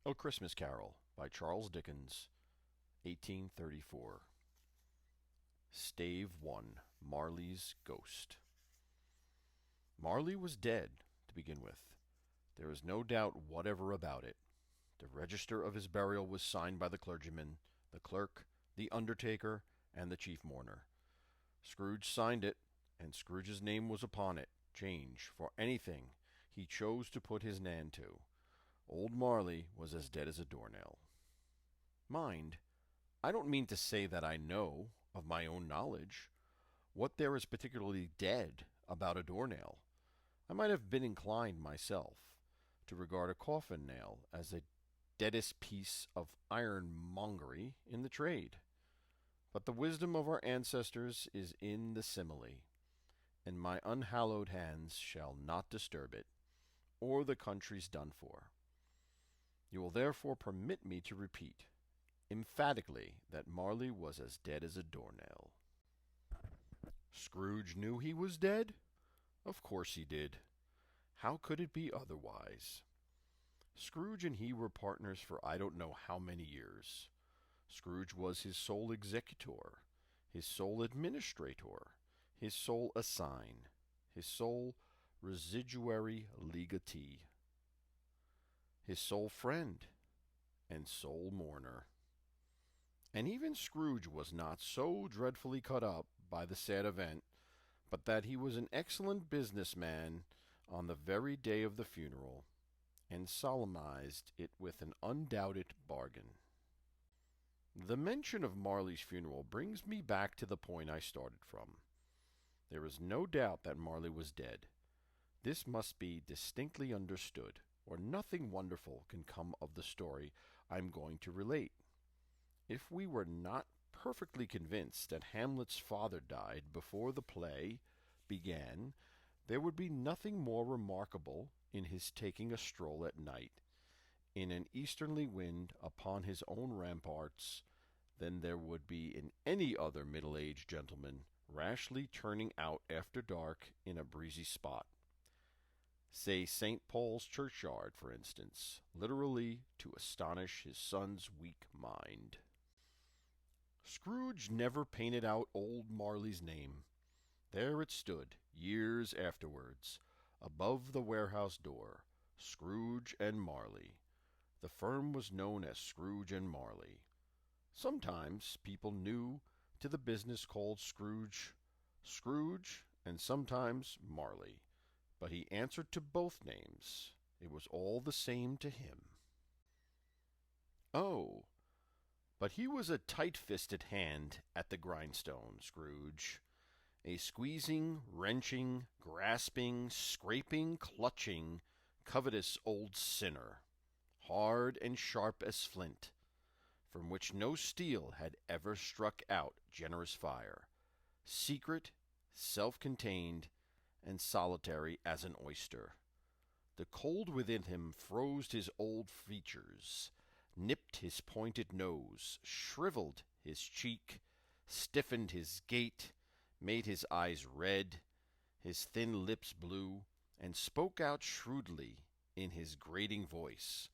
A Christmas Carol by Charles Dickens, 1834. Stave 1. Marley's Ghost. Marley was dead, to begin with. There is no doubt whatever about it. The register of his burial was signed by the clergyman, the clerk, the undertaker, and the chief mourner. Scrooge signed it, and Scrooge's name was upon it, change for anything he chose to put his nan to. Old Marley was as dead as a doornail. Mind, I don't mean to say that I know, of my own knowledge, what there is particularly dead about a doornail. I might have been inclined myself to regard a coffin nail as the deadest piece of ironmongery in the trade. But the wisdom of our ancestors is in the simile, and my unhallowed hands shall not disturb it, or the country's done for. You will therefore permit me to repeat emphatically that Marley was as dead as a doornail. Scrooge knew he was dead? Of course he did. How could it be otherwise? Scrooge and he were partners for I don't know how many years. Scrooge was his sole executor, his sole administrator, his sole assign, his sole residuary legatee, his sole friend, and sole mourner. And even Scrooge was not so dreadfully cut up by the sad event, but that he was an excellent business-man on the very day of the funeral, and solemnized it with an undoubted bargain. The mention of Marley's funeral brings me back to the point I started from. There is no doubt that Marley was dead. This must be distinctly understood, or nothing wonderful can come of the story I am going to relate. If we were not perfectly convinced that Hamlet's father died before the play began, there would be nothing more remarkable in his taking a stroll at night, in an easterly wind upon his own ramparts, than there would be in any other middle-aged gentleman rashly turning out after dark in a breezy spot. Say St. Paul's churchyard, for instance, literally to astonish his son's weak mind. Scrooge never painted out old Marley's name. There it stood, years afterwards, above the warehouse door, Scrooge and Marley. The firm was known as Scrooge and Marley. Sometimes people knew to the business called Scrooge, and sometimes Marley. But he answered to both names. It was all the same to him. Oh, but he was a tight-fisted hand at the grindstone, Scrooge. A squeezing, wrenching, grasping, scraping, clutching, covetous old sinner, hard and sharp as flint, from which no steel had ever struck out generous fire, secret, self-contained, and solitary as an oyster. The cold within him froze his old features, nipped his pointed nose, shriveled his cheek, stiffened his gait, made his eyes red, his thin lips blue, and spoke out shrewdly in his grating voice.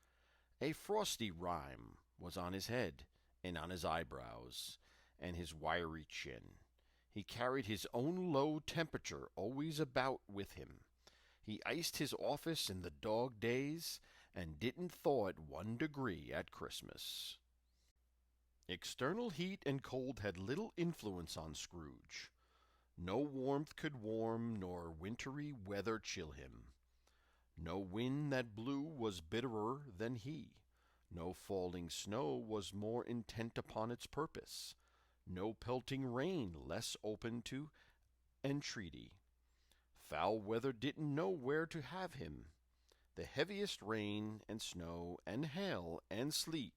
A frosty rime was on his head, and on his eyebrows, and his wiry chin. He carried his own low temperature always about with him. He iced his office in the dog days, and didn't thaw it 1 degree at Christmas. External heat and cold had little influence on Scrooge. No warmth could warm, nor wintry weather chill him. No wind that blew was bitterer than he. No falling snow was more intent upon its purpose. No pelting rain less open to entreaty. Foul weather didn't know where to have him. The heaviest rain and snow and hail and sleet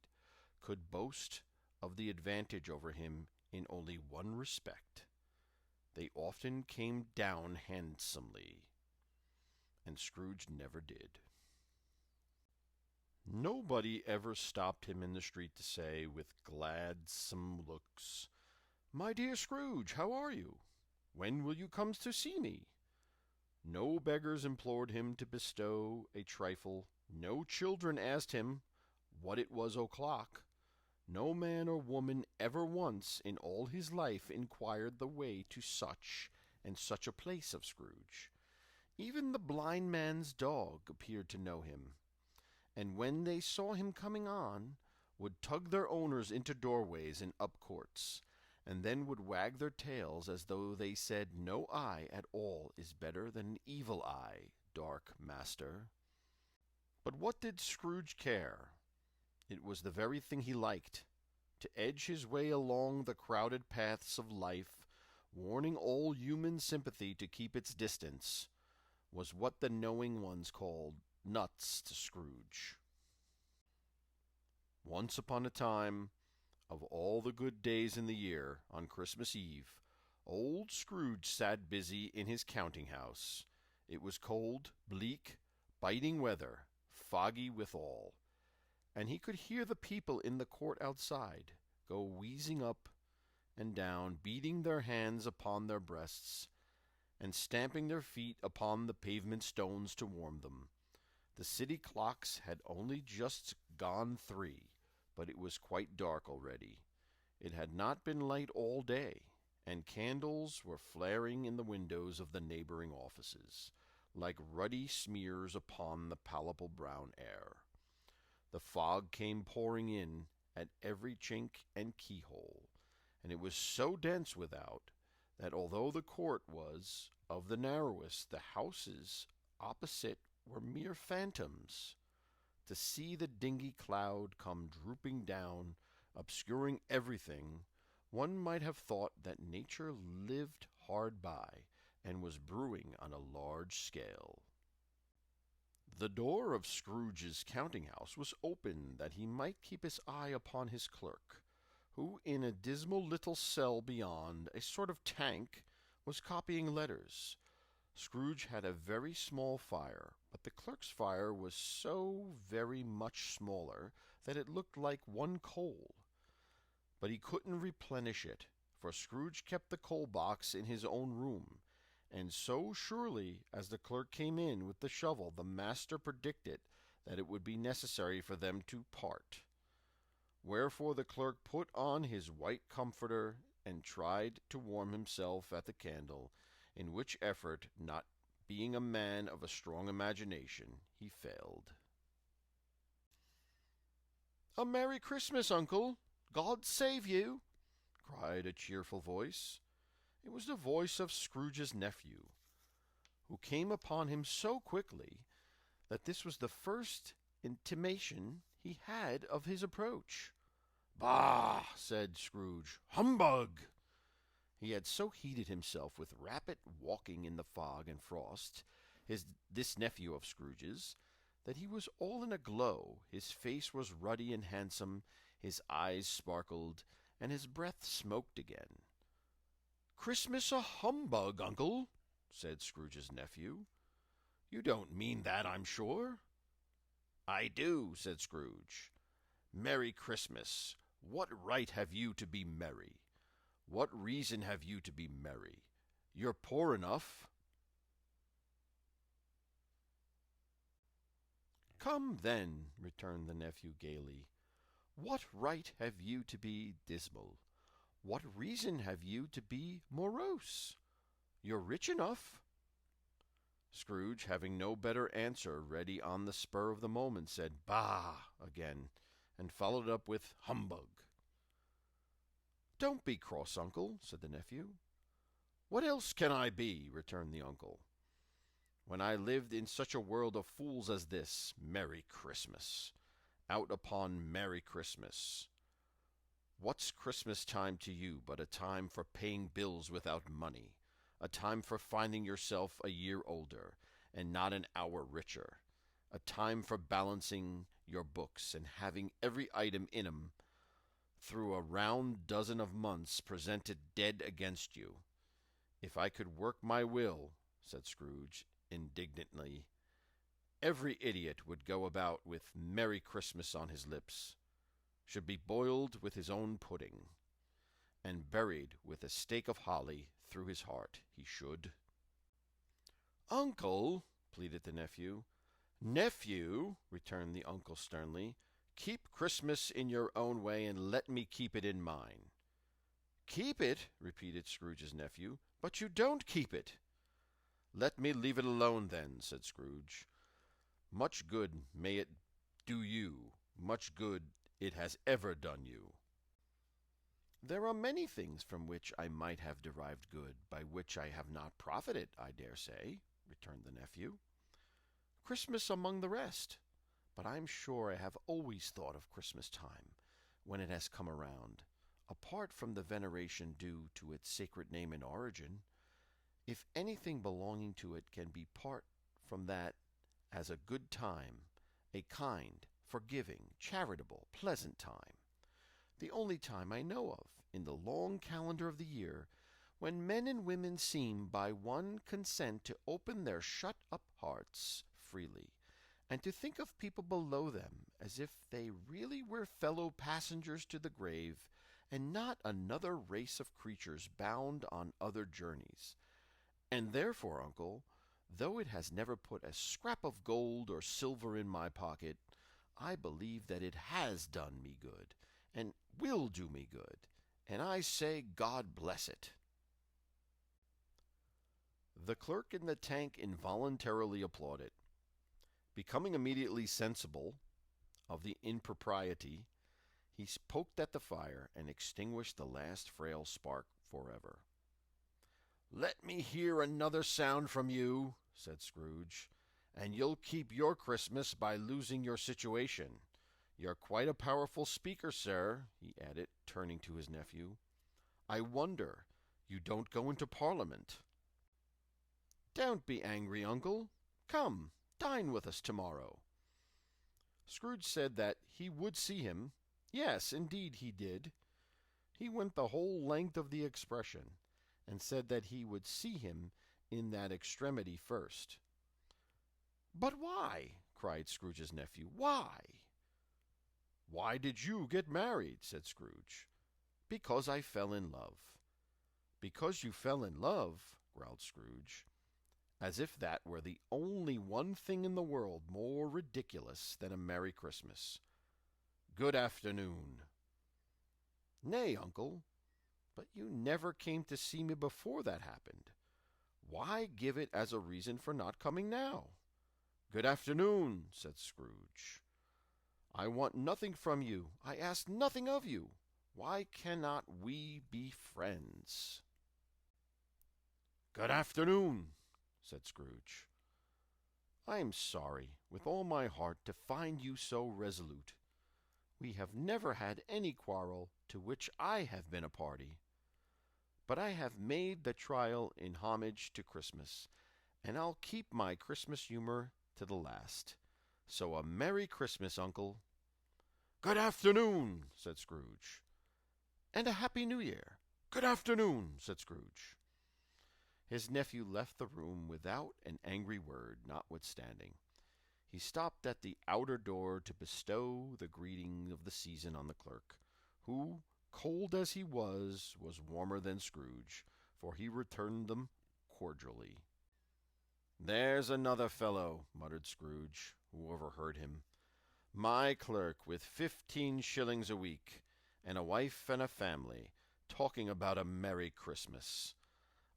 could boast of the advantage over him in only one respect. They often came down handsomely, and Scrooge never did. Nobody ever stopped him in the street to say, with gladsome looks, "My dear Scrooge, how are you? When will you come to see me?" No beggars implored him to bestow a trifle. No children asked him, what it was o'clock. No man or woman ever once in all his life inquired the way to such and such a place of Scrooge. Even the blind man's dog appeared to know him, and when they saw him coming on, would tug their owners into doorways and up courts, and then would wag their tails as though they said no eye at all is better than an evil eye, dark master. But what did Scrooge care? It was the very thing he liked, to edge his way along the crowded paths of life, warning all human sympathy to keep its distance, was what the knowing ones called nuts to Scrooge. Once upon a time, of all the good days in the year, on Christmas Eve, old Scrooge sat busy in his counting-house. It was cold, bleak, biting weather, foggy withal, and he could hear the people in the court outside go wheezing up and down, beating their hands upon their breasts, and stamping their feet upon the pavement stones to warm them. The city clocks had only just gone 3, but it was quite dark already. It had not been light all day, and candles were flaring in the windows of the neighboring offices, like ruddy smears upon the palpable brown air. The fog came pouring in at every chink and keyhole, and it was so dense without that although the court was of the narrowest, the houses opposite were mere phantoms. To see the dingy cloud come drooping down, obscuring everything, one might have thought that nature lived hard by and was brewing on a large scale. The door of Scrooge's counting-house was open that he might keep his eye upon his clerk, who in a dismal little cell beyond, a sort of tank, was copying letters. Scrooge had a very small fire, but the clerk's fire was so very much smaller that it looked like one coal. But he couldn't replenish it, for Scrooge kept the coal box in his own room, and so surely as the clerk came in with the shovel, the master predicted that it would be necessary for them to part. Wherefore the clerk put on his white comforter and tried to warm himself at the candle, in which effort, not being a man of a strong imagination, he failed. "A Merry Christmas, Uncle! God save you!" cried a cheerful voice. It was the voice of Scrooge's nephew, who came upon him so quickly that this was the first intimation he had of his approach. "Bah!" said Scrooge. "Humbug!" He had so heated himself with rapid walking in the fog and frost, this nephew of Scrooge's, that he was all in a glow. His face was ruddy and handsome, his eyes sparkled, and his breath smoked again. "Christmas a humbug, Uncle," said Scrooge's nephew. "You don't mean that, I'm sure." "I do," said Scrooge. "Merry Christmas! What right have you to be merry? What reason have you to be merry? You're poor enough." "Come, then," returned the nephew gaily, "what right have you to be dismal? What reason have you to be morose? You're rich enough." Scrooge, having no better answer ready on the spur of the moment, said "Bah!" again, and followed up with "Humbug!" "Don't be cross, Uncle," said the nephew. "What else can I be?" returned the uncle. "When I lived in such a world of fools as this, Merry Christmas! Out upon Merry Christmas! What's Christmas time to you but a time for paying bills without money, a time for finding yourself a year older and not an hour richer, a time for balancing your books and having every item in 'em through a round dozen of months presented dead against you? If I could work my will," said Scrooge indignantly, "every idiot would go about with Merry Christmas on his lips, should be boiled with his own pudding, and buried with a stake of holly through his heart, he should." "Uncle," pleaded the nephew. "Nephew," returned the uncle sternly, Keep Christmas in your own way, and let me keep it in mine." "Keep it?" repeated Scrooge's nephew. "But you don't keep it." "Let me leave it alone, then," said Scrooge. "Much good may it do you, much good it has ever done you." "There are many things from which I might have derived good, by which I have not profited, I dare say," returned the nephew. "Christmas among the rest. But I am sure I have always thought of Christmas time, when it has come around, apart from the veneration due to its sacred name and origin, if anything belonging to it can be part from that, as a good time, a kind, forgiving, charitable, pleasant time, the only time I know of, in the long calendar of the year, when men and women seem by one consent to open their shut-up hearts freely, and to think of people below them as if they really were fellow passengers to the grave, and not another race of creatures bound on other journeys. And therefore, uncle, though it has never put a scrap of gold or silver in my pocket, I believe that it has done me good, and will do me good, and I say God bless it." The clerk in the tank involuntarily applauded. Becoming immediately sensible of the impropriety, he poked at the fire and extinguished the last frail spark forever. "Let me hear another sound from you," said Scrooge, "and you'll keep your Christmas by losing your situation. You're quite a powerful speaker, sir," he added, turning to his nephew. "I wonder you don't go into Parliament." "Don't be angry, uncle. Come, dine with us tomorrow." Scrooge said that he would see him. Yes, indeed he did. He went the whole length of the expression, and said that he would see him in that extremity first. "But why?" cried Scrooge's nephew. "Why?" "Why did you get married?" said Scrooge. "Because I fell in love." "Because you fell in love?" growled Scrooge, as if that were the only one thing in the world more ridiculous than a Merry Christmas. "Good afternoon." "Nay, uncle, but you never came to see me before that happened. Why give it as a reason for not coming now?" "Good afternoon," said Scrooge. "I want nothing from you. I ask nothing of you. Why cannot we be friends?" "Good afternoon," said Scrooge. "I am sorry, with all my heart, to find you so resolute. We have never had any quarrel to which I have been a party. But I have made the trial in homage to Christmas, and I'll keep my Christmas humor to the last. So a Merry Christmas, uncle." "Good afternoon," said Scrooge. "And a Happy New Year." "Good afternoon," said Scrooge. His nephew left the room without an angry word, notwithstanding. He stopped at the outer door to bestow the greeting of the season on the clerk, who, cold as he was warmer than Scrooge, for he returned them cordially. "There's another fellow," muttered Scrooge, who overheard him. "My clerk, with 15 shillings a week, and a wife and a family, talking about a Merry Christmas.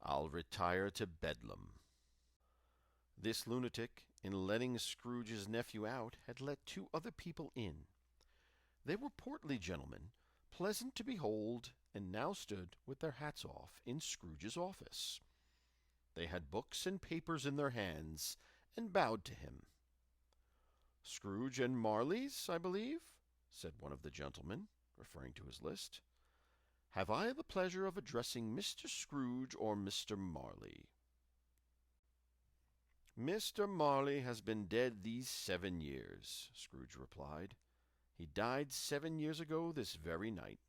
I'll retire to Bedlam." This lunatic, in letting Scrooge's nephew out, had let 2 other people in. They were portly gentlemen, pleasant to behold, and now stood, with their hats off, in Scrooge's office. They had books and papers in their hands, and bowed to him. "Scrooge and Marley's, I believe?" said one of the gentlemen, referring to his list. "Have I the pleasure of addressing Mr. Scrooge or Mr. Marley?" "Mr. Marley has been dead these 7 years," Scrooge replied. "He died 7 years ago this very night."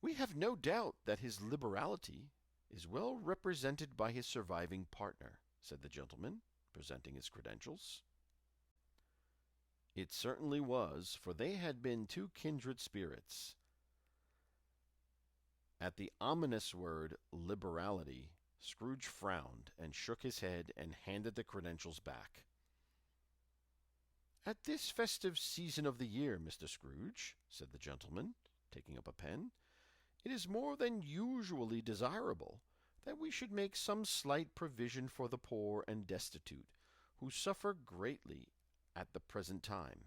"We have no doubt that his liberality is well represented by his surviving partner," said the gentleman, presenting his credentials. It certainly was, for they had been 2 kindred spirits. At the ominous word liberality, Scrooge frowned and shook his head and handed the credentials back. At this festive season of the year, Mr. Scrooge, said the gentleman, taking up a pen, it is more than usually desirable that we should make some slight provision for the poor and destitute, who suffer greatly at the present time.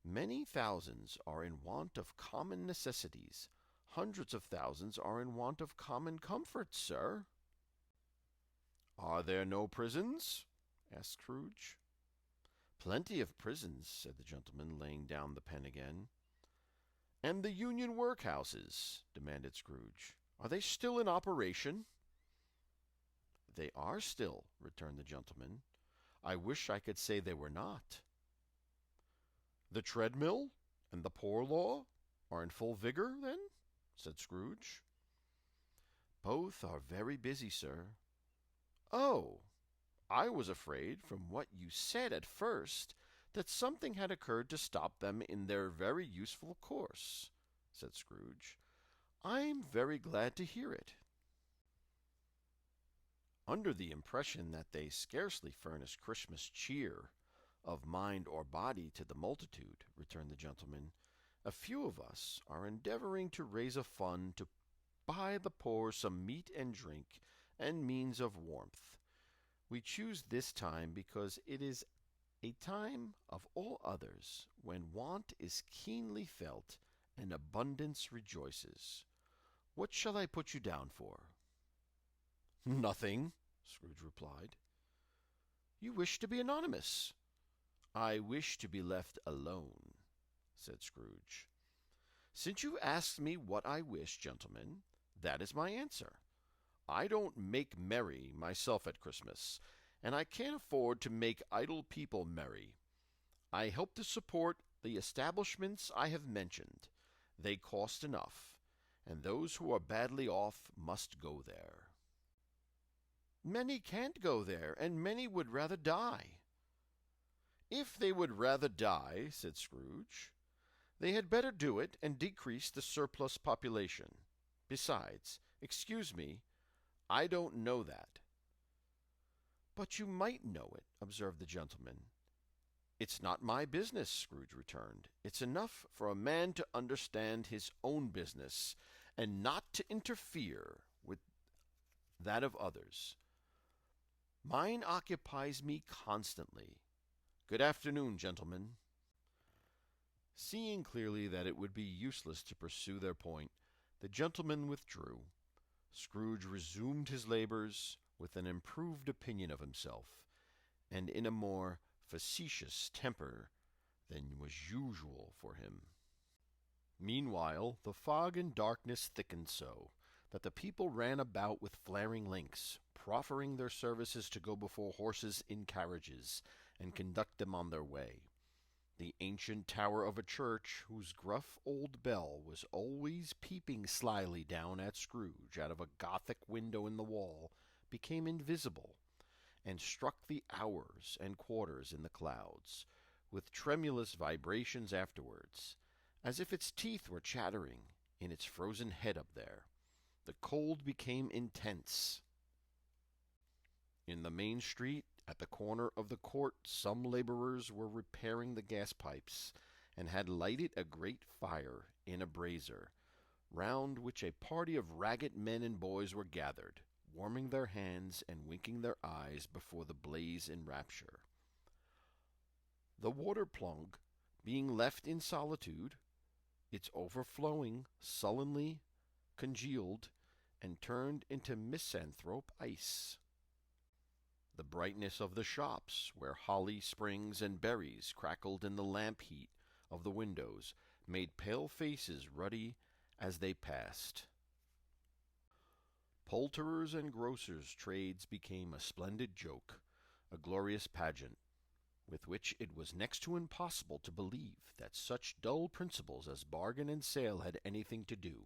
Many thousands are in want of common necessities. Hundreds of thousands are in want of common comforts, sir. Are there no prisons? Asked Scrooge. Plenty of prisons, said the gentleman, laying down the pen again. And the Union workhouses? Demanded Scrooge. Are they still in operation? They are still, returned the gentleman. I wish I could say they were not. The treadmill and the poor law are in full vigor, then? Said Scrooge. Both are very busy, sir. Oh, I was afraid, from what you said at first, that something had occurred to stop them in their very useful course, said Scrooge. I'm very glad to hear it. Under the impression that they scarcely furnish Christmas cheer of mind or body to the multitude, returned the gentleman, a few of us are endeavoring to raise a fund to buy the poor some meat and drink and means of warmth. We choose this time because it is a time of all others when want is keenly felt and abundance rejoices. What shall I put you down for? Nothing, Scrooge replied. You wish to be anonymous. I wish to be left alone, said Scrooge. Since you asked me what I wish, gentlemen, that is my answer. I don't make merry myself at Christmas, and I can't afford to make idle people merry. I help to support the establishments I have mentioned. They cost enough, and those who are badly off must go there. Many can't go there, and many would rather die. If they would rather die, said Scrooge, they had better do it and decrease the surplus population. Besides, excuse me, I don't know that. But you might know it, observed the gentleman. It's not my business, Scrooge returned. It's enough for a man to understand his own business and not to interfere with that of others. Mine occupies me constantly. Good afternoon, gentlemen. Seeing clearly that it would be useless to pursue their point, the gentlemen withdrew. Scrooge resumed his labors with an improved opinion of himself, and in a more facetious temper than was usual for him. Meanwhile, the fog and darkness thickened so that the people ran about with flaring links, proffering their services to go before horses in carriages and conduct them on their way. The ancient tower of a church, whose gruff old bell was always peeping slyly down at Scrooge out of a Gothic window in the wall, became invisible, and struck the hours and quarters in the clouds, with tremulous vibrations afterwards, as if its teeth were chattering in its frozen head up there. The cold became intense. In the main street, at the corner of the court, some laborers were repairing the gas pipes, and had lighted a great fire in a brazier, round which a party of ragged men and boys were gathered, warming their hands and winking their eyes before the blaze in rapture. The water plug, being left in solitude, its overflowing sullenly congealed and turned into misanthrope ice. The brightness of the shops, where holly, springs, and berries crackled in the lamp heat of the windows, made pale faces ruddy as they passed. Poulterers' and grocers' trades became a splendid joke, a glorious pageant, with which it was next to impossible to believe that such dull principles as bargain and sale had anything to do.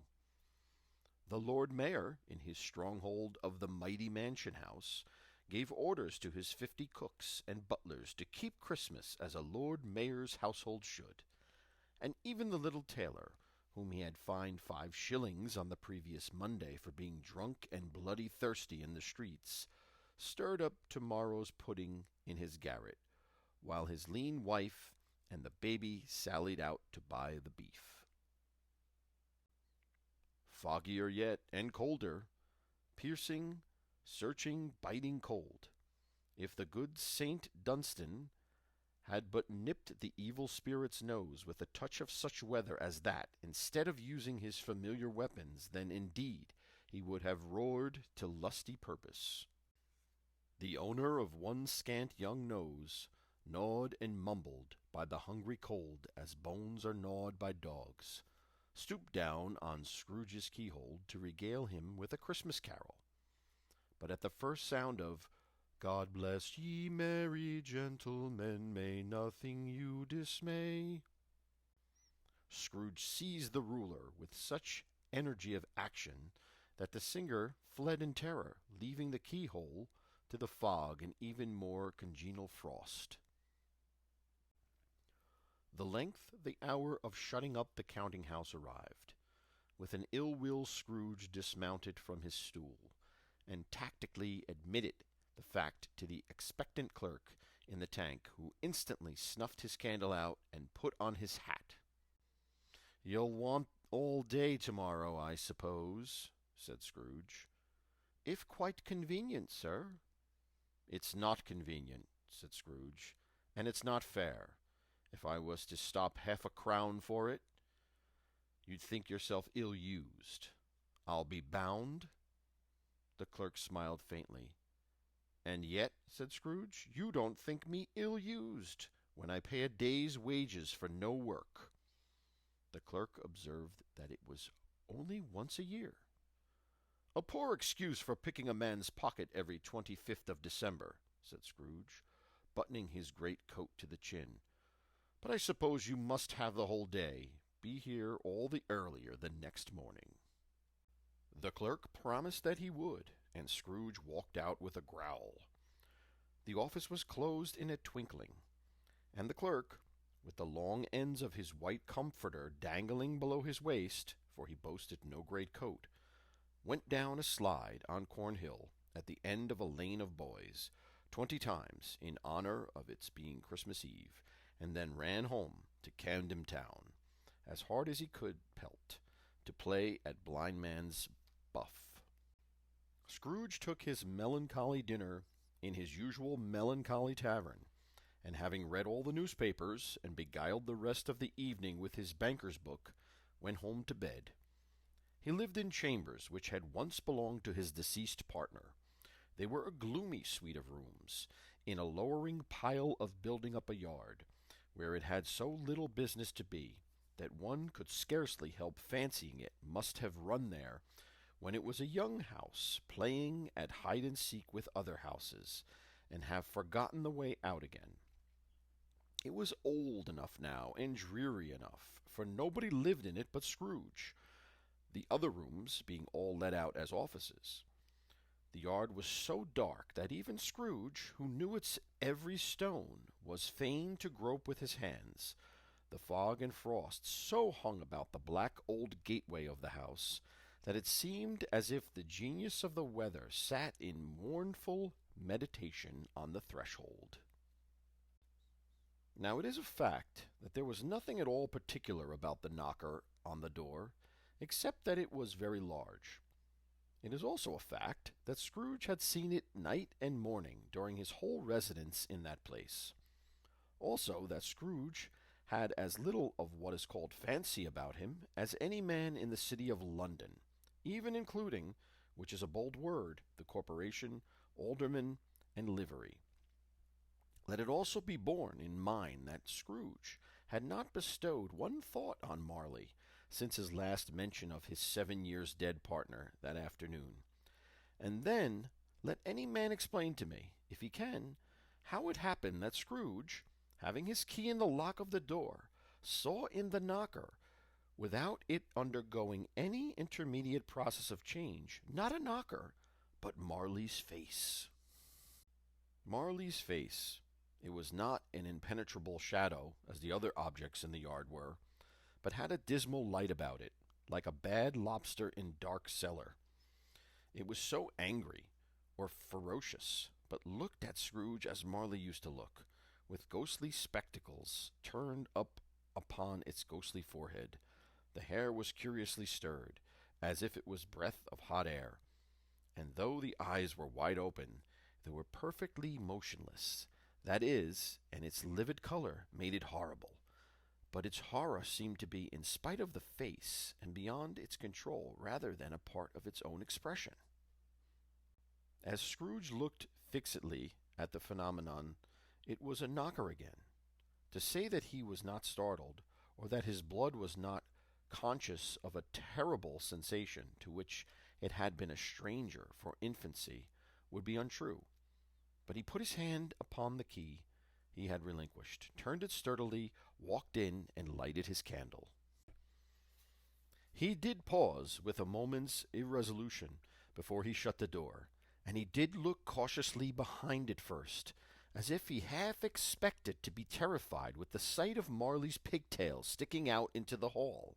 The Lord Mayor, in his stronghold of the mighty mansion house, gave orders to his 50 cooks and butlers to keep Christmas as a Lord Mayor's household should, and even the little tailor, whom he had fined 5 shillings on the previous Monday for being drunk and bloody thirsty in the streets, stirred up tomorrow's pudding in his garret, while his lean wife and the baby sallied out to buy the beef. Foggier yet, and colder, piercing, searching, biting cold. If the good Saint Dunstan had but nipped the evil spirit's nose with a touch of such weather as that, instead of using his familiar weapons, then indeed he would have roared to lusty purpose. The owner of one scant young nose, gnawed and mumbled by the hungry cold as bones are gnawed by dogs, stooped down on Scrooge's keyhole to regale him with a Christmas carol. But at the first sound of "God bless ye merry gentlemen, may nothing you dismay," Scrooge seized the ruler with such energy of action that the singer fled in terror, leaving the keyhole to the fog and even more congenial frost. The length the hour of shutting up the counting-house arrived. With an ill-will Scrooge dismounted from his stool, and tactically admitted the fact to the expectant clerk in the tank, who instantly snuffed his candle out and put on his hat. "You'll want all day tomorrow, I suppose," said Scrooge. "If quite convenient, sir." "It's not convenient," said Scrooge, "and it's not fair. If I was to stop half a crown for it, you'd think yourself ill-used. I'll be bound." The clerk smiled faintly. "And yet," said Scrooge, "you don't think me ill-used, when I pay a day's wages for no work." The clerk observed that it was only once a year. "A poor excuse for picking a man's pocket every 25th of December," said Scrooge, buttoning his great coat to the chin. "But I suppose you must have the whole day. Be here all the earlier the next morning." The clerk promised that he would, and Scrooge walked out with a growl. The office was closed in a twinkling, and the clerk, with the long ends of his white comforter dangling below his waist, for he boasted no great coat, went down a slide on Cornhill at the end of a lane of boys, 20 times in honor of its being Christmas Eve, and then ran home to Camden Town, as hard as he could pelt, to play at blindman's buff. Scrooge took his melancholy dinner in his usual melancholy tavern, and having read all the newspapers and beguiled the rest of the evening with his banker's book, went home to bed. He lived in chambers which had once belonged to his deceased partner. They were a gloomy suite of rooms, in a lowering pile of building up a yard, where it had so little business to be, that one could scarcely help fancying it must have run there when it was a young house, playing at hide-and-seek with other houses, and have forgotten the way out again. It was old enough now, and dreary enough, for nobody lived in it but Scrooge, the other rooms being all let out as offices. The yard was so dark that even Scrooge, who knew its every stone, was fain to grope with his hands. The fog and frost so hung about the black old gateway of the house that it seemed as if the genius of the weather sat in mournful meditation on the threshold. Now it is a fact that there was nothing at all particular about the knocker on the door, except that it was very large. It is also a fact that Scrooge had seen it night and morning during his whole residence in that place. Also that Scrooge had as little of what is called fancy about him as any man in the city of London, even including, which is a bold word, the corporation, aldermen, and livery. Let it also be borne in mind that Scrooge had not bestowed one thought on Marley since his last mention of his 7 years dead partner that afternoon. And then let any man explain to me, if he can, how it happened that Scrooge, having his key in the lock of the door, saw in the knocker, without it undergoing any intermediate process of change, not a knocker, but Marley's face. Marley's face. It was not an impenetrable shadow, as the other objects in the yard were, but had a dismal light about it, like a bad lobster in dark cellar. It was so angry, or ferocious, but looked at Scrooge as Marley used to look, with ghostly spectacles turned up upon its ghostly forehead. The hair was curiously stirred, as if it was breath of hot air, and though the eyes were wide open, they were perfectly motionless. That is, and its livid color made it horrible. But its horror seemed to be in spite of the face and beyond its control rather than a part of its own expression. As Scrooge looked fixedly at the phenomenon, it was a knocker again. To say that he was not startled, or that his blood was not conscious of a terrible sensation to which it had been a stranger for infancy, would be untrue. But he put his hand upon the key he had relinquished, turned it sturdily, walked in, and lighted his candle. He did pause with a moment's irresolution before he shut the door, and he did look cautiously behind it first, as if he half expected to be terrified with the sight of Marley's pigtails sticking out into the hall.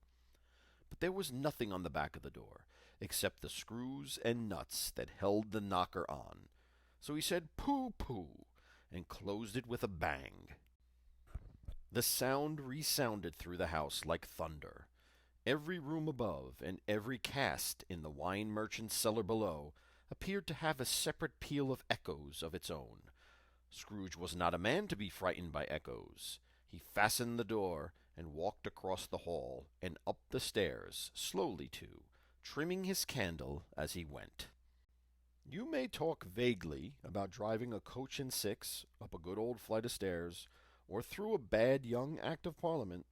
But there was nothing on the back of the door, except the screws and nuts that held the knocker on. So he said, "Pooh, pooh," and closed it with a bang. The sound resounded through the house like thunder. Every room above, and every cask in the wine merchant's cellar below, appeared to have a separate peal of echoes of its own. Scrooge was not a man to be frightened by echoes. He fastened the door, and walked across the hall, and up the stairs, slowly too, trimming his candle as he went. You may talk vaguely about driving a coach and six up a good old flight of stairs, or through a bad young Act of Parliament,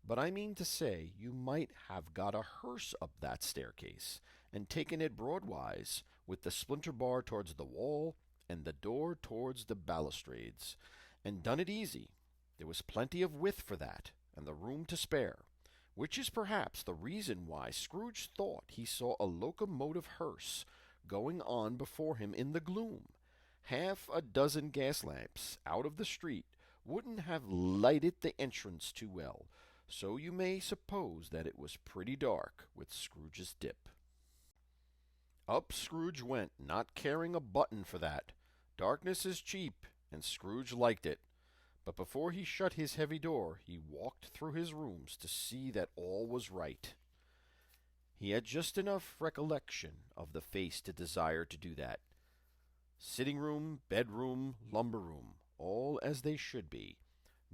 but I mean to say you might have got a hearse up that staircase, and taken it broadwise, with the splinter bar towards the wall, and the door towards the balustrades, and done it easy. There was plenty of width for that, and the room to spare, which is perhaps the reason why Scrooge thought he saw a locomotive hearse going on before him in the gloom. Half a dozen gas lamps out of the street wouldn't have lighted the entrance too well, so you may suppose that it was pretty dark with Scrooge's dip. Up Scrooge went, not caring a button for that. Darkness is cheap, and Scrooge liked it. But before he shut his heavy door, he walked through his rooms to see that all was right. He had just enough recollection of the face to desire to do that. Sitting room, bedroom, lumber room, all as they should be.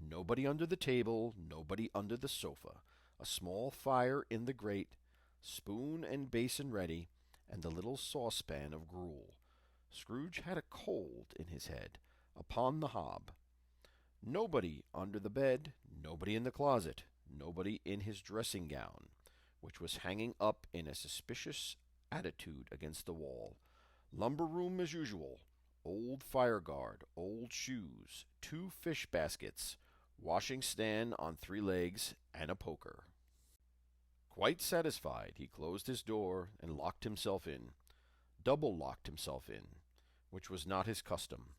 Nobody under the table, nobody under the sofa. A small fire in the grate, spoon and basin ready, and the little saucepan of gruel. Scrooge had a cold in his head, upon the hob. Nobody under the bed, nobody in the closet, nobody in his dressing gown, which was hanging up in a suspicious attitude against the wall. Lumber room as usual. Old fire guard, old shoes, 2 fish baskets, washing stand on 3 legs, and a poker. Quite satisfied, he closed his door and locked himself in. Double locked himself in, which was not his custom.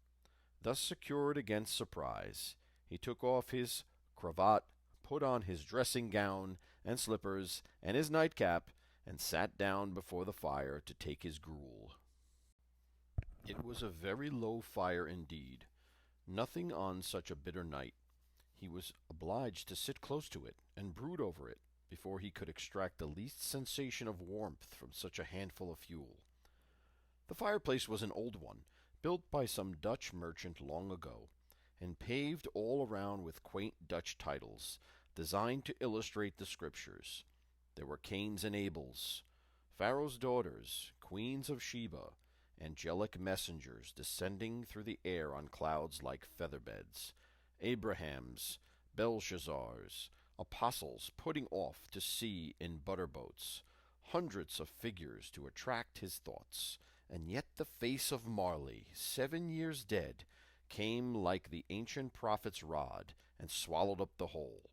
Thus secured against surprise, he took off his cravat, put on his dressing gown and slippers and his nightcap, and sat down before the fire to take his gruel. It was a very low fire indeed. Nothing on such a bitter night. He was obliged to sit close to it and brood over it before he could extract the least sensation of warmth from such a handful of fuel. The fireplace was an old one, built by some Dutch merchant long ago, and paved all around with quaint Dutch titles, designed to illustrate the Scriptures. There were Cain's and Abel's, Pharaoh's daughters, queens of Sheba, angelic messengers descending through the air on clouds like feather-beds, Abraham's, Belshazzar's, apostles putting off to sea in butter-boats, hundreds of figures to attract his thoughts, and yet the face of Marley, 7 years dead, came like the ancient prophet's rod, and swallowed up the whole.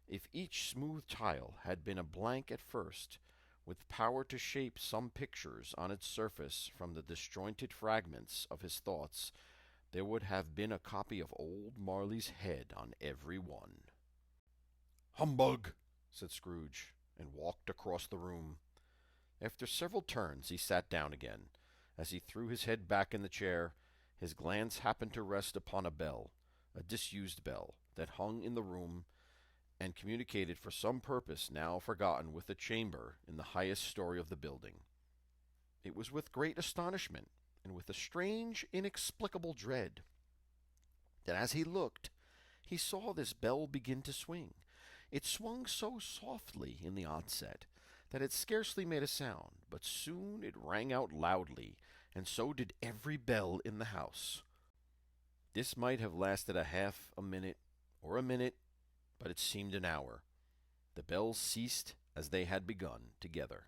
If each smooth tile had been a blank at first, with power to shape some pictures on its surface from the disjointed fragments of his thoughts, there would have been a copy of old Marley's head on every one. "Humbug!" said Scrooge, and walked across the room. After several turns he sat down again. As he threw his head back in the chair, his glance happened to rest upon a bell, a disused bell that hung in the room and communicated for some purpose now forgotten with the chamber in the highest story of the building. It was with great astonishment and with a strange, inexplicable dread that as he looked, he saw this bell begin to swing. It swung so softly in the onset that it scarcely made a sound, but soon it rang out loudly, and so did every bell in the house. This might have lasted a half a minute or a minute, but it seemed an hour. The bells ceased as they had begun together.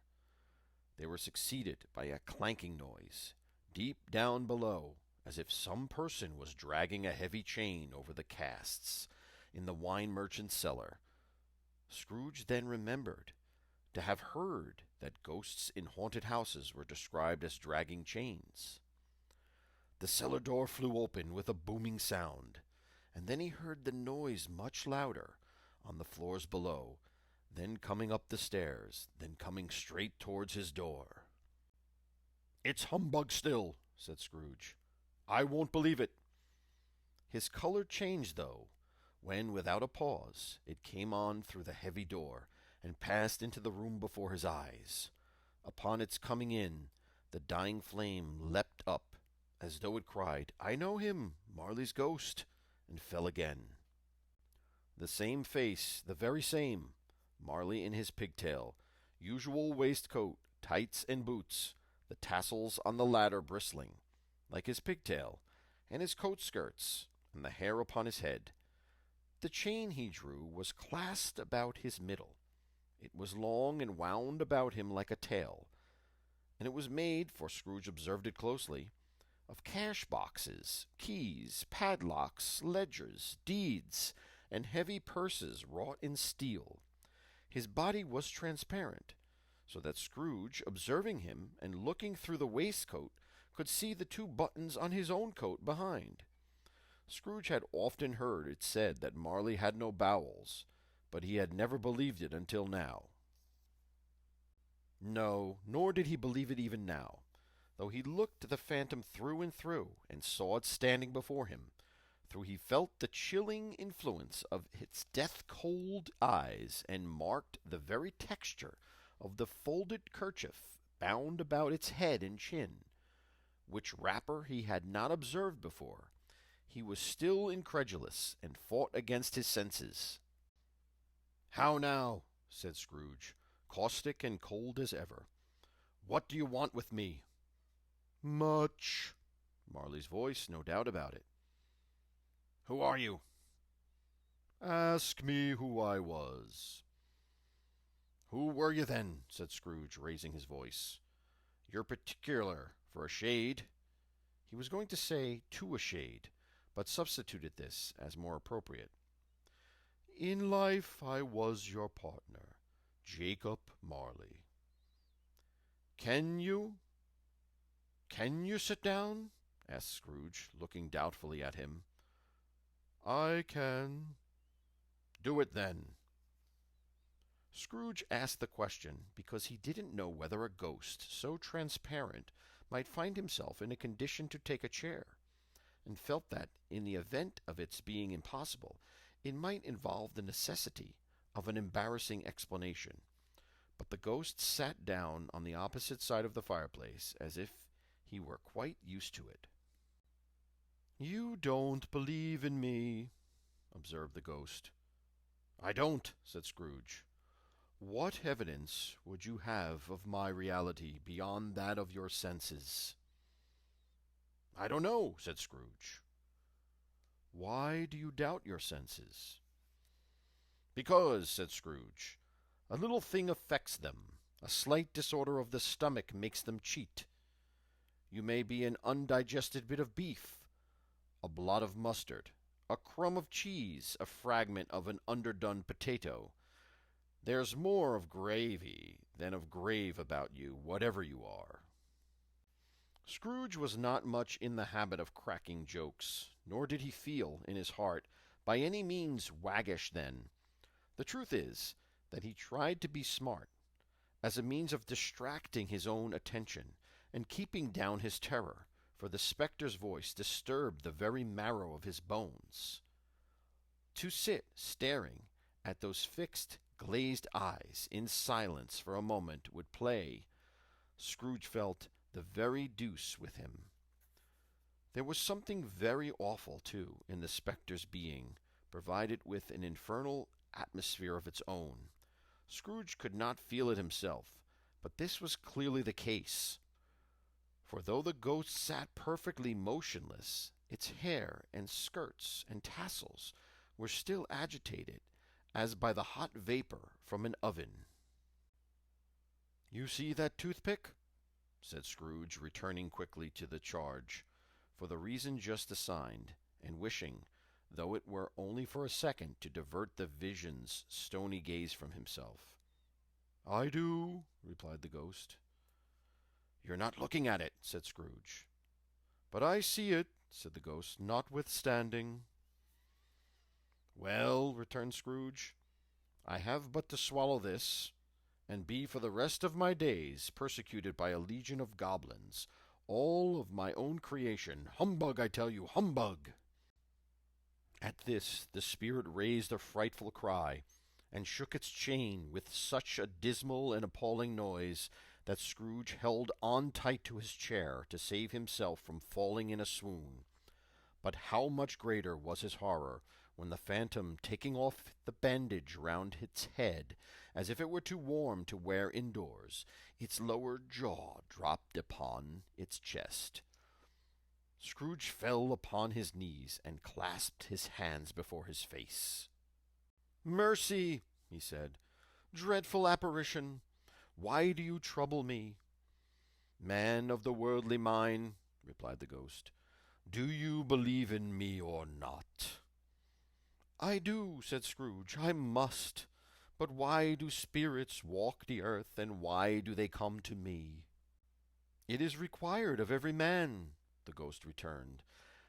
They were succeeded by a clanking noise, deep down below, as if some person was dragging a heavy chain over the casks in the wine merchant's cellar. Scrooge then remembered to have heard that ghosts in haunted houses were described as dragging chains. The cellar door flew open with a booming sound, and then he heard the noise much louder on the floors below, then coming up the stairs, then coming straight towards his door. "It's humbug still," said Scrooge. "I won't believe it." His color changed, though, when, without a pause, it came on through the heavy door, and passed into the room before his eyes. Upon its coming in, the dying flame leapt up, as though it cried, "I know him, Marley's ghost," and fell again. The same face, the very same, Marley in his pigtail, usual waistcoat, tights, and boots, the tassels on the latter bristling, like his pigtail, and his coat skirts, and the hair upon his head. The chain he drew was clasped about his middle. It was long and wound about him like a tail, and it was made, for Scrooge observed it closely, of cash boxes, keys, padlocks, ledgers, deeds, and heavy purses wrought in steel. His body was transparent, so that Scrooge, observing him and looking through the waistcoat, could see the 2 buttons on his own coat behind. Scrooge had often heard it said that Marley had no bowels, but he had never believed it until now. No, nor did he believe it even now, though he looked the phantom through and through, and saw it standing before him, though he felt the chilling influence of its death-cold eyes, and marked the very texture of the folded kerchief bound about its head and chin, which wrapper he had not observed before. He was still incredulous, and fought against his senses. "How now?" said Scrooge, caustic and cold as ever. "What do you want with me?" "Much." Marley's voice, no doubt about it. "Who are you?" "Ask me who I was." "Who were you then?" said Scrooge, raising his voice. "You're particular for a shade." He was going to say to a shade, but substituted this as more appropriate. "In life I was your partner, Jacob Marley." Can you sit down?" asked Scrooge, looking doubtfully at him. "I can." "Do it, then." Scrooge asked the question because he didn't know whether a ghost so transparent might find himself in a condition to take a chair, and felt that, in the event of its being impossible, it might involve the necessity of an embarrassing explanation. But the ghost sat down on the opposite side of the fireplace, as if he were quite used to it. "You don't believe in me," observed the ghost. "I don't," said Scrooge. "What evidence would you have of my reality beyond that of your senses?" "I don't know," said Scrooge. "Why do you doubt your senses?" "Because," said Scrooge, "a little thing affects them. A slight disorder of the stomach makes them cheat. You may be an undigested bit of beef, a blot of mustard, a crumb of cheese, a fragment of an underdone potato. There's more of gravy than of grave about you, whatever you are." Scrooge was not much in the habit of cracking jokes, nor did he feel, in his heart, by any means waggish then. The truth is that he tried to be smart, as a means of distracting his own attention, and keeping down his terror, for the spectre's voice disturbed the very marrow of his bones. To sit staring at those fixed, glazed eyes in silence for a moment would play, Scrooge felt, the very deuce with him. There was something very awful, too, in the spectre's being, provided with an infernal atmosphere of its own. Scrooge could not feel it himself, but this was clearly the case. For though the ghost sat perfectly motionless, its hair and skirts and tassels were still agitated, as by the hot vapor from an oven. "You see that toothpick?" said Scrooge, returning quickly to the charge, for the reason just assigned, and wishing, though it were only for a second, to divert the vision's stony gaze from himself. "I do," replied the ghost. "You're not looking at it," said Scrooge. "But I see it," said the ghost, "notwithstanding." "Well," returned Scrooge, "I have but to swallow this, and be for the rest of my days persecuted by a legion of goblins, all of my own creation. Humbug, I tell you, humbug!" At this the spirit raised a frightful cry, and shook its chain with such a dismal and appalling noise that Scrooge held on tight to his chair to save himself from falling in a swoon. But how much greater was his horror when the phantom, taking off the bandage round its head, as if it were too warm to wear indoors, its lower jaw dropped upon its chest. Scrooge fell upon his knees and clasped his hands before his face. "Mercy!" he said. "Dreadful apparition! Why do you trouble me?" "Man of the worldly mind," replied the ghost, "do you believe in me or not?" "I do," said Scrooge. "I must. But why do spirits walk the earth, and why do they come to me?" "It is required of every man," the ghost returned,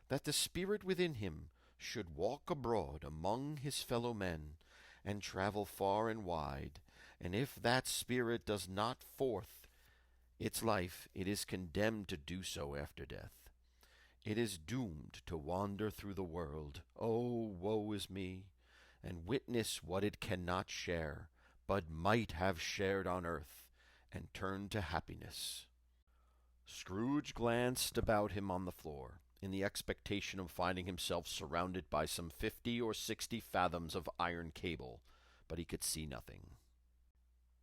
"that the spirit within him should walk abroad among his fellow men, and travel far and wide, and if that spirit does not forth its life, it is condemned to do so after death. It is doomed to wander through the world, oh, woe is me, and witness what it cannot share, but might have shared on earth, and turn to happiness." Scrooge glanced about him on the floor, in the expectation of finding himself surrounded by some 50 or 60 fathoms of iron cable, but he could see nothing.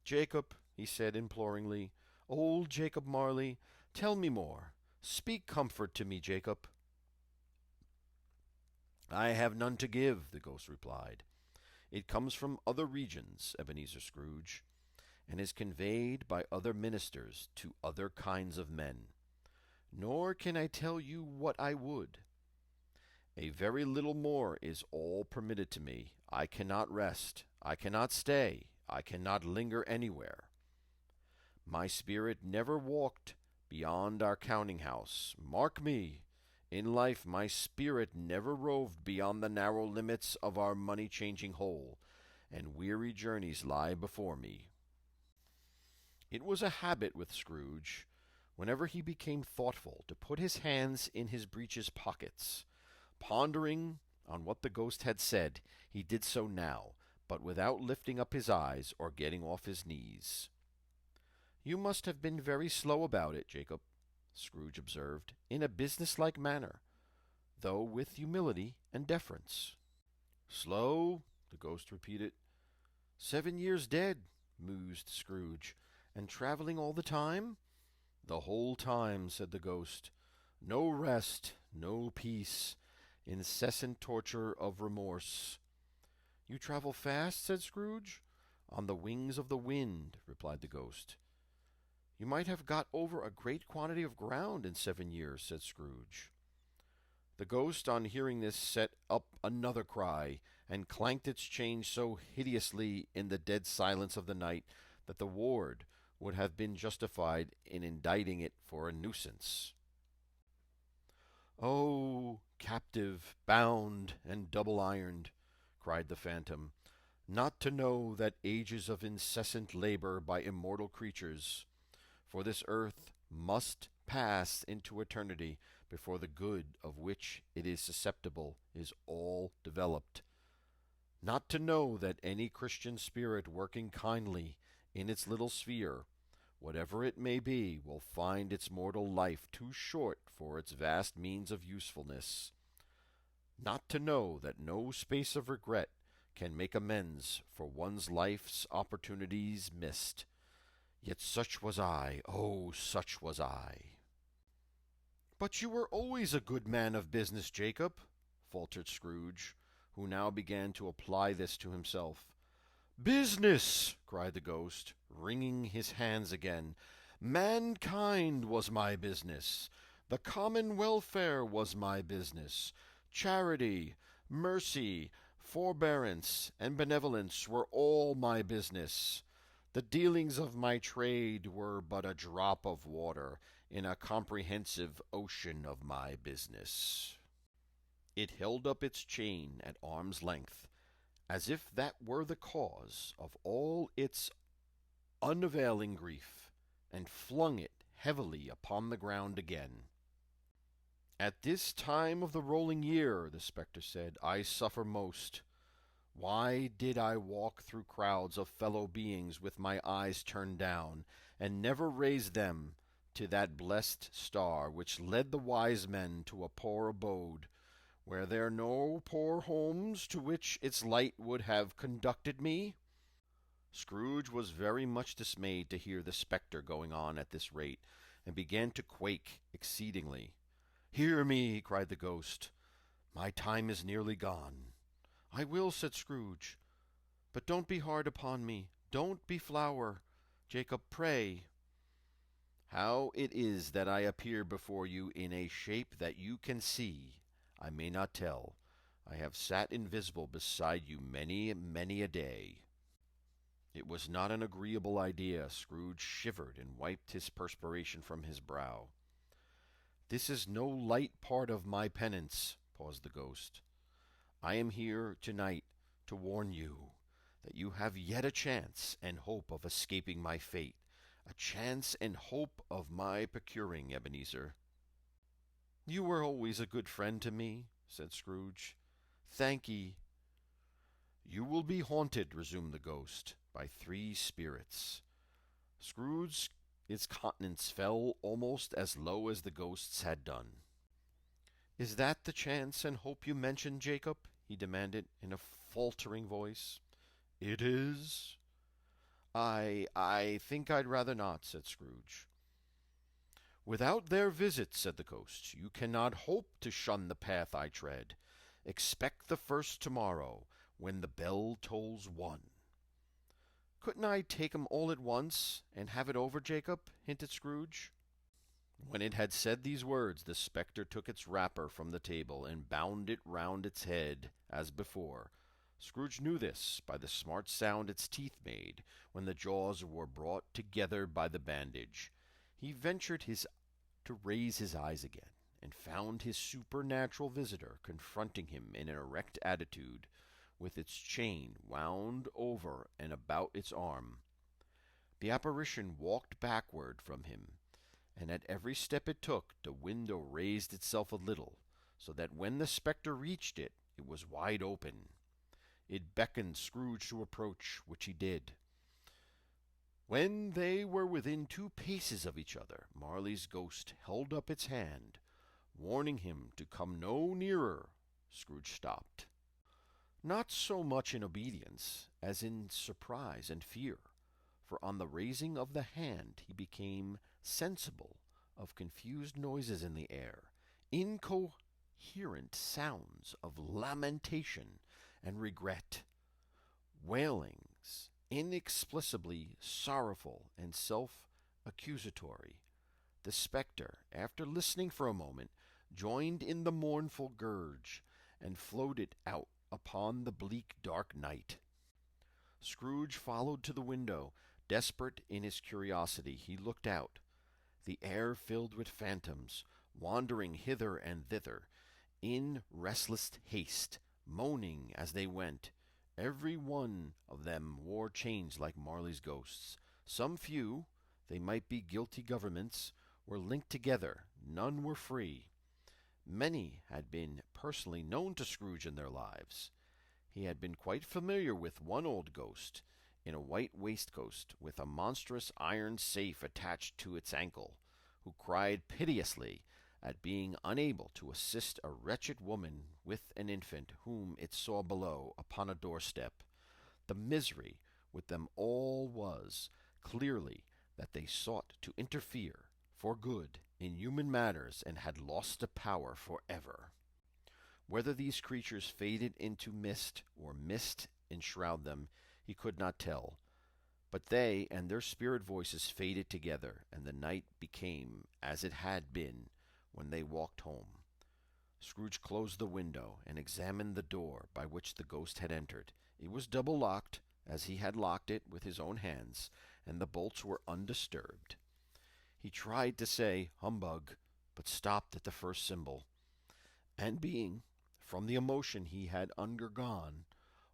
"Jacob," he said imploringly, "old Jacob Marley, tell me more. Speak comfort to me, Jacob." "I have none to give," the ghost replied. "It comes from other regions, Ebenezer Scrooge, and is conveyed by other ministers to other kinds of men. Nor can I tell you what I would. A very little more is all permitted to me. I cannot rest. I cannot stay. I cannot linger anywhere. My spirit never walked beyond our counting-house. Mark me, in life my spirit never roved beyond the narrow limits of our money-changing hole, and weary journeys lie before me." It was a habit with Scrooge, whenever he became thoughtful, to put his hands in his breeches pockets. Pondering on what the ghost had said, he did so now, but without lifting up his eyes or getting off his knees. "You must have been very slow about it, Jacob," Scrooge observed, in a business-like manner, though with humility and deference. "Slow?" the ghost repeated. "7 years dead," mused Scrooge. "And traveling all the time?" "The whole time," said the ghost. "No rest, no peace, incessant torture of remorse." "You travel fast?" said Scrooge. "On the wings of the wind," replied the ghost. "You might have got over a great quantity of ground in 7 years," said Scrooge. The ghost, on hearing this, set up another cry, and clanked its chain so hideously in the dead silence of the night that the ward would have been justified in indicting it for a nuisance. "Oh, captive, bound, and double-ironed," cried the phantom, "not to know that ages of incessant labor by immortal creatures, for this earth must pass into eternity before the good of which it is susceptible is all developed. Not to know that any Christian spirit working kindly in its little sphere, whatever it may be, will find its mortal life too short for its vast means of usefulness. Not to know that no space of regret can make amends for one's life's opportunities missed. Yet such was I, oh, such was I. "But you were always a good man of business, Jacob," faltered Scrooge, who now began to apply this to himself. "Business!" cried the ghost, wringing his hands again. "Mankind was my business. The common welfare was my business. Charity, mercy, forbearance, and benevolence were all my business. The dealings of my trade were but a drop of water in a comprehensive ocean of my business." It held up its chain at arm's length, as if that were the cause of all its unavailing grief, and flung it heavily upon the ground again. "At this time of the rolling year," the spectre said, "I suffer most. Why did I walk through crowds of fellow beings with my eyes turned down, and never raise them to that blessed star which led the wise men to a poor abode? Were there no poor homes to which its light would have conducted me?" Scrooge was very much dismayed to hear the spectre going on at this rate, and began to quake exceedingly. "Hear me!" cried the ghost. "My time is nearly gone." "I will," said Scrooge. "But don't be hard upon me. Don't be flower. Jacob, pray." "How it is that I appear before you in a shape that you can see, I may not tell. I have sat invisible beside you many, many a day." It was not an agreeable idea. Scrooge shivered and wiped his perspiration from his brow. "This is no light part of my penance," paused the ghost. "I am here tonight to warn you that you have yet a chance and hope of escaping my fate, a chance and hope of my procuring, Ebenezer." "You were always a good friend to me," said Scrooge. "Thank ye." "You will be haunted," resumed the ghost, "by 3 spirits." Scrooge's countenance fell almost as low as the ghost's had done. "Is that the chance and hope you mentioned, Jacob?" he demanded, in a faltering voice. "It is." I think I'd rather not," said Scrooge. "Without their visit," said the ghost, "you cannot hope to shun the path I tread. Expect the first tomorrow, when the bell tolls 1. "Couldn't I take 'em all at once, and have it over, Jacob?" hinted Scrooge. When it had said these words, the spectre took its wrapper from the table, and bound it round its head, as before. Scrooge knew this by the smart sound its teeth made when the jaws were brought together by the bandage. He ventured to raise his eyes again, and found his supernatural visitor confronting him in an erect attitude, with its chain wound over and about its arm. The apparition walked backward from him, and at every step it took, the window raised itself a little, so that when the spectre reached it, it was wide open. It beckoned Scrooge to approach, which he did. When they were within 2 paces of each other, Marley's ghost held up its hand, warning him to come no nearer. Scrooge stopped, not so much in obedience as in surprise and fear, for on the raising of the hand he became sensible of confused noises in the air, incoherent sounds of lamentation and regret, wailings inexplicably sorrowful and self-accusatory. The spectre, after listening for a moment, joined in the mournful dirge, and floated out upon the bleak dark night. Scrooge followed to the window. Desperate in his curiosity, he looked out. The air filled with phantoms, wandering hither and thither, in restless haste, moaning as they went. Every one of them wore chains like Marley's ghosts. Some few, they might be guilty governments, were linked together. None were free. Many had been personally known to Scrooge in their lives. He had been quite familiar with one old ghost, in a white waistcoat, with a monstrous iron safe attached to its ankle, who cried piteously at being unable to assist a wretched woman with an infant whom it saw below upon a doorstep. The misery with them all was, clearly, that they sought to interfere, for good, in human matters, and had lost the power for ever. Whether these creatures faded into mist, or mist enshroud them, he could not tell. But they and their spirit voices faded together, and the night became as it had been when they walked home. Scrooge closed the window, and examined the door by which the ghost had entered. It was double-locked, as he had locked it with his own hands, and the bolts were undisturbed. He tried to say "humbug," but stopped at the first symbol, and being, from the emotion he had undergone,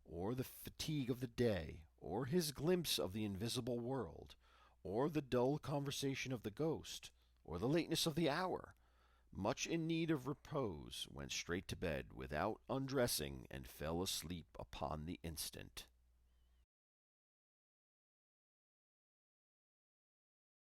or the fatigue of the day, or his glimpse of the invisible world, or the dull conversation of the ghost, or the lateness of the hour, much in need of repose, went straight to bed without undressing, and fell asleep upon the instant.